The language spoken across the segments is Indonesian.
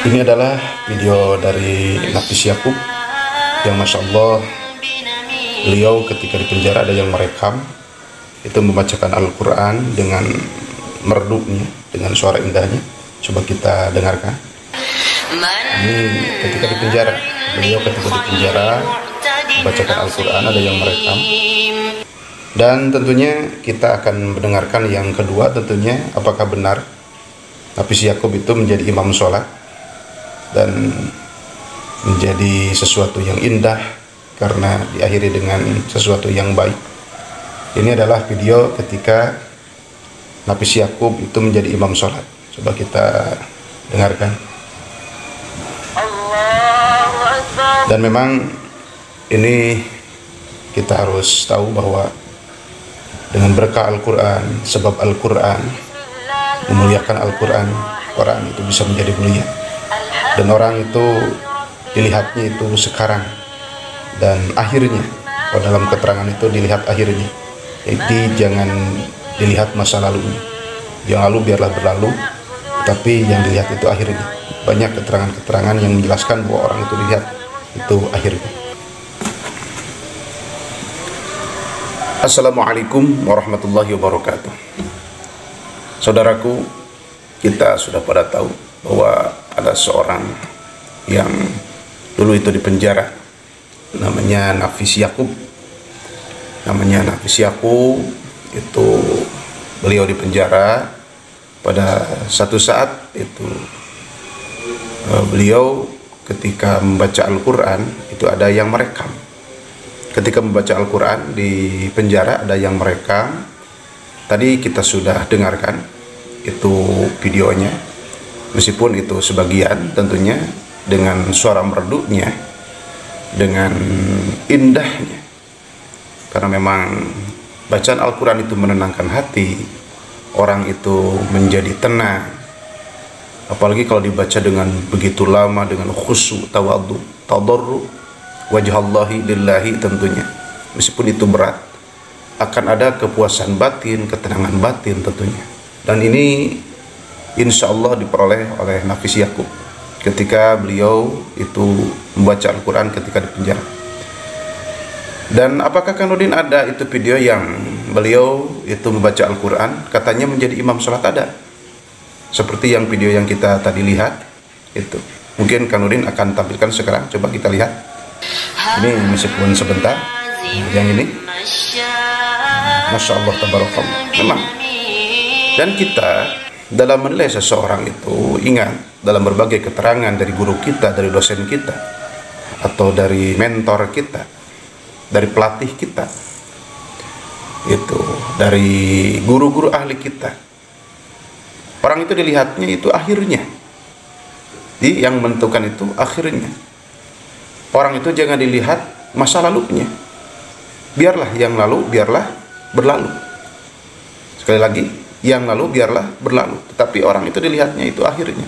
Ini adalah video dari Nafis Yakub yang Masya Allah, beliau ketika di penjara ada yang merekam itu membacakan Al-Quran dengan merdunya, dengan suara indahnya. Coba kita dengarkan. Ini ketika di penjara, beliau ketika di penjara membacakan Al-Quran, ada yang merekam. Dan tentunya kita akan mendengarkan yang kedua, tentunya apakah benar Nafis Yakub itu menjadi imam sholat dan menjadi sesuatu yang indah karena diakhiri dengan sesuatu yang baik. Ini adalah video ketika Nafis Yakub itu menjadi imam sholat. Coba kita dengarkan. Dan memang ini kita harus tahu bahwa dengan berkah Al-Quran, sebab Al-Quran memuliakan Al-Quran, orang itu bisa menjadi mulia. Dan orang itu dilihatnya itu sekarang dan akhirnya. Kalau dalam keterangan itu dilihat akhirnya. Jadi jangan dilihat masa lalunya. Yang lalu biarlah berlalu, tapi yang dilihat itu akhirnya. Banyak keterangan-keterangan yang menjelaskan bahwa orang itu dilihat itu akhirnya. Assalamualaikum warahmatullahi wabarakatuh. Saudaraku, kita sudah pada tahu bahwa ada seorang yang dulu itu di penjara, namanya Nafis Yakub. Namanya Nafis Yakub itu beliau di penjara pada satu saat itu beliau ketika membaca Al-Quran itu ada yang merekam. Ketika membaca Al-Quran di penjara ada yang merekam. Tadi kita sudah dengarkan itu videonya, meskipun itu sebagian tentunya dengan suara merdunya, dengan indahnya, karena memang bacaan Al-Quran itu menenangkan hati, orang itu menjadi tenang. Apalagi kalau dibaca dengan begitu lama, dengan khusyuk, tawadhu, tadarru, wajhallahi lillahi, tentunya meskipun itu berat akan ada kepuasan batin, ketenangan batin tentunya. Dan ini insya Allah diperoleh oleh Nafis Yakub ketika beliau itu membaca Al-Quran ketika di penjara. Dan apakah Kanudin ada itu video yang beliau itu membaca Al-Quran katanya menjadi imam sholat? Ada, seperti yang video yang kita tadi lihat itu. Mungkin Kanudin akan tampilkan sekarang, coba kita lihat. Ini meskipun sebentar, yang ini Masya Allah tabarakallah. Memang. Dan kita dalam menilai seseorang itu ingat, dalam berbagai keterangan dari guru kita, dari dosen kita, atau dari mentor kita, dari pelatih kita, itu dari guru-guru ahli kita, orang itu dilihatnya itu akhirnya. Yang menentukan itu akhirnya. Orang itu jangan dilihat masa lalunya. Biarlah yang lalu, biarlah berlalu. Sekali lagi, yang lalu biarlah berlalu. Tetapi orang itu dilihatnya itu akhirnya.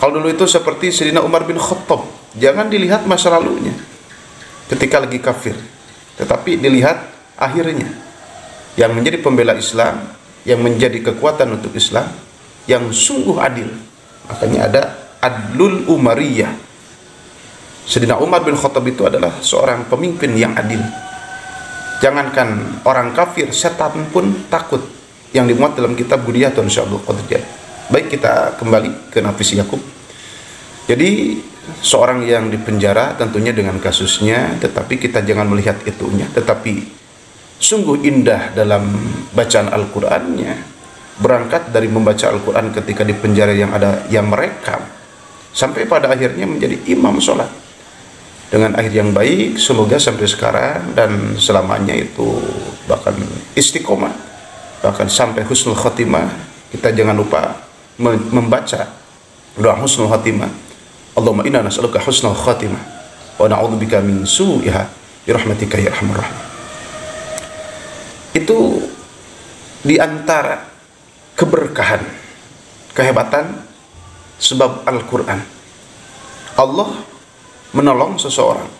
Kalau dulu itu seperti Sayyidina Umar bin Khattab, jangan dilihat masa lalunya ketika lagi kafir, tetapi dilihat akhirnya. Yang menjadi pembela Islam, yang menjadi kekuatan untuk Islam, yang sungguh adil. Makanya ada Adlul Umariyah. Sayyidina Umar bin Khattab itu adalah seorang pemimpin yang adil. Jangankan orang kafir, setan pun takut. Yang dimuat dalam kitab Guniyatun Syekh Abdul Qadir. Baik, kita kembali ke Nafis Yakub. Jadi seorang yang dipenjara tentunya dengan kasusnya, tetapi kita jangan melihat itunya, tetapi sungguh indah dalam bacaan Al-Qur'annya. Berangkat dari membaca Al-Quran ketika di penjara yang ada yang merekam, sampai pada akhirnya menjadi imam sholat dengan akhir yang baik, semoga sampai sekarang dan selamanya itu bahkan istiqomah, bahkan sampai husnul khotimah. Kita jangan lupa membaca doa husnul khotimah. Allahumma inna nas'aluka husnul khotimah wa na'udzubika min su'iha birahmatika ya arhamar rahim. Itu diantara keberkahan, kehebatan sebab Al-Quran. Allah menolong seseorang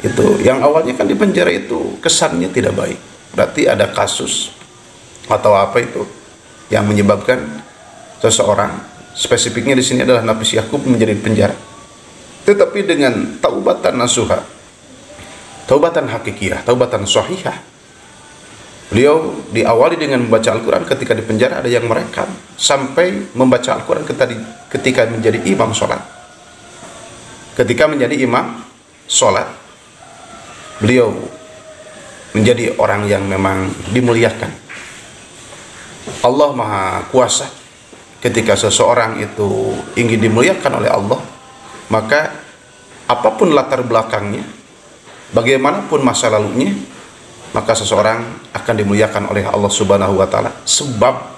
itu yang awalnya kan di penjara itu kesannya tidak baik, berarti ada kasus atau apa itu yang menyebabkan seseorang Spesifiknya di sini adalah Nabi Yakub menjadi penjara. Tetapi dengan taubatan nasuha, taubatan hakikiyah, taubatan sahihah, beliau diawali dengan membaca Al-Quran. Ketika di penjara ada yang merekam sampai membaca Al-Quran ketika menjadi imam sholat. Ketika menjadi imam sholat, beliau menjadi orang yang memang dimuliakan. Allah Maha Kuasa. Ketika seseorang itu ingin dimuliakan oleh Allah, maka apapun latar belakangnya, bagaimanapun masa lalunya, maka seseorang akan dimuliakan oleh Allah Subhanahu wa taala sebab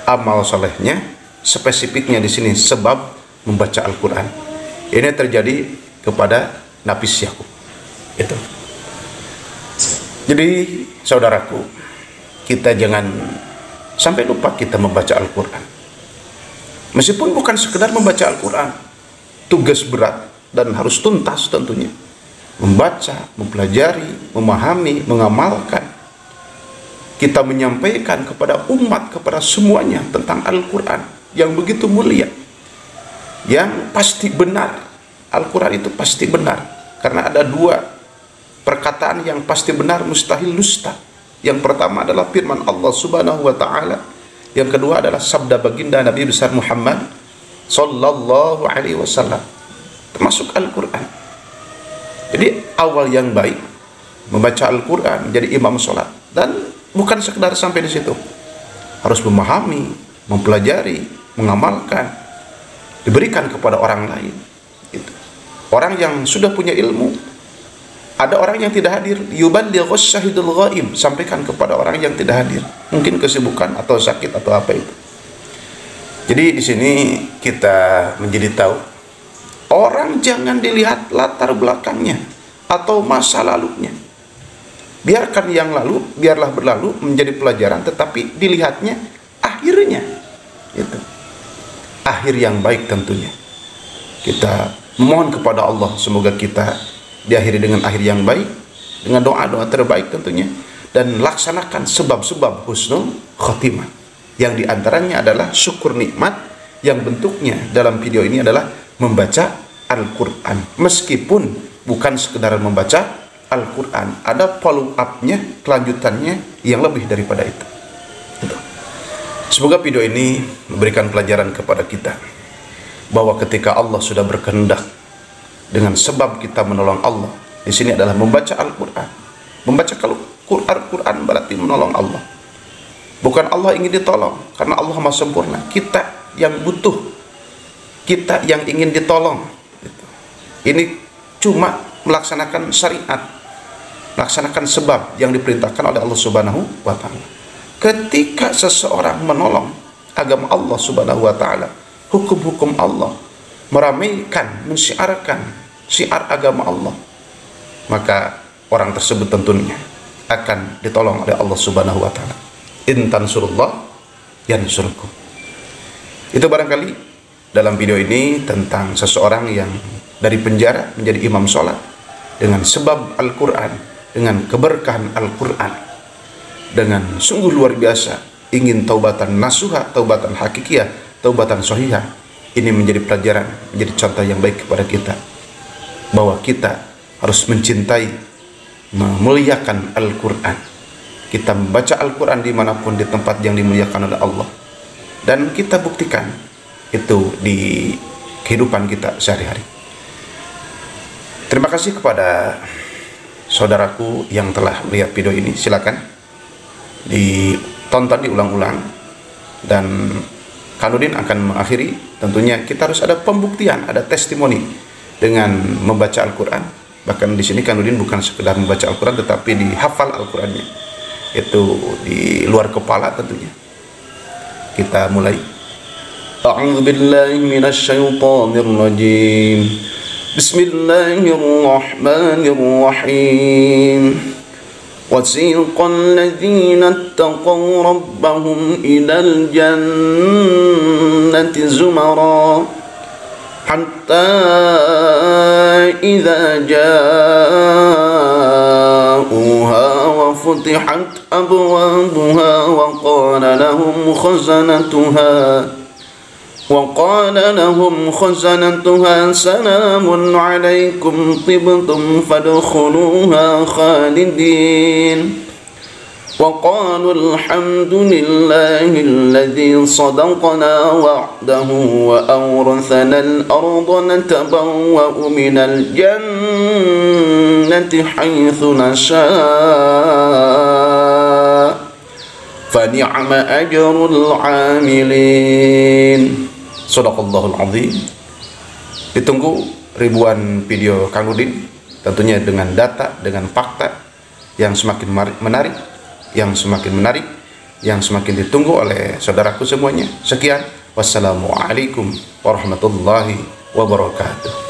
amal solehnya, spesifiknya di sini sebab membaca Al-Qur'an. Ini terjadi kepada Nabi Yakub. Itu. Jadi, saudaraku, kita jangan sampai lupa kita membaca Al-Qur'an. Meskipun bukan sekedar membaca Al-Quran, tugas berat dan harus tuntas tentunya. Membaca, mempelajari, memahami, mengamalkan. Kita menyampaikan kepada umat, kepada semuanya tentang Al-Quran yang begitu mulia, yang pasti benar. Al-Quran itu pasti benar, karena ada dua perkataan yang pasti benar, mustahil dusta. Yang pertama adalah firman Allah Subhanahu wa ta'ala. Yang kedua adalah sabda baginda Nabi besar Muhammad sallallahu alaihi wasallam, termasuk Al-Quran. Jadi awal yang baik membaca Al-Quran, jadi imam sholat, dan bukan sekedar sampai di situ, harus memahami, mempelajari, mengamalkan, diberikan kepada orang lain. Gitu. Orang yang sudah punya ilmu. Ada orang yang tidak hadir, yuballighus syahidul ghaib, sampaikan kepada orang yang tidak hadir, mungkin kesibukan atau sakit atau apa itu. Jadi di sini kita menjadi tahu, orang jangan dilihat latar belakangnya atau masa lalunya. Biarkan yang lalu, biarlah berlalu menjadi pelajaran, tetapi dilihatnya akhirnya. Itu. Akhir yang baik tentunya. Kita memohon kepada Allah semoga kita diakhiri dengan akhir yang baik, dengan doa-doa terbaik tentunya, dan laksanakan sebab-sebab husnul khotimah, yang diantaranya adalah syukur nikmat, yang bentuknya dalam video ini adalah membaca Al-Quran. Meskipun bukan sekedar membaca Al-Quran, ada follow up-nya, kelanjutannya yang lebih daripada itu. Semoga video ini memberikan pelajaran kepada kita bahwa ketika Allah sudah berkehendak, dengan sebab kita menolong Allah di sini adalah membaca Al-Quran. Membaca Al-Quran berarti menolong Allah. Bukan Allah ingin ditolong, karena Allah Maha sempurna. Kita yang butuh, kita yang ingin ditolong. Ini cuma melaksanakan syariat, melaksanakan sebab yang diperintahkan oleh Allah Subhanahu wa ta'ala. Ketika seseorang menolong agama Allah Subhanahu wa ta'ala, hukum-hukum Allah, meramaikan, mensyiarkan syiar agama Allah, maka orang tersebut tentunya akan ditolong oleh Allah Subhanahu wa ta'ala. In tansurullah yansurkum. Itu barangkali dalam video ini tentang seseorang yang dari penjara menjadi imam sholat dengan sebab Al-Quran, dengan keberkahan Al-Quran, dengan sungguh luar biasa, ingin taubatan nasuha, taubatan hakikiyah, taubatan sahihah. Ini menjadi pelajaran, menjadi contoh yang baik kepada kita, bahwa kita harus mencintai, memuliakan Al-Quran. Kita membaca Al-Quran dimanapun, di tempat yang dimuliakan oleh Allah, dan kita buktikan itu di kehidupan kita sehari-hari. Terima kasih kepada saudaraku yang telah melihat video ini. Silakan ditonton, diulang-ulang, dan Kanudin akan mengakhiri. Tentunya kita harus ada pembuktian, ada testimoni dengan membaca Al-Quran. Bahkan di sini Kanudin bukan sekedar membaca Al-Quran, tetapi dihafal Al-Qurannya. Itu di luar kepala tentunya. Kita mulai. A'udzu billahi minasy syaithanir rajim. Bismillahirrahmanirrahim. وسيق الذين اتقوا ربهم إلى الجنة زمرا حتى إذا جاءوها وفتحت أبوابها وقال لهم خزنتها سلام عليكم طبتم فادخلوها خالدين وقالوا الحمد لله الذي صدقنا وعده وأورثنا الأرض نتبوأ من الجنة حيث نشاء فنعم أجر العاملين. Shadaqallahul azim. Ditunggu ribuan video Kang Nurdin, tentunya dengan data, dengan fakta yang semakin menarik, yang semakin ditunggu oleh saudaraku semuanya. Sekian, wassalamualaikum warahmatullahi wabarakatuh.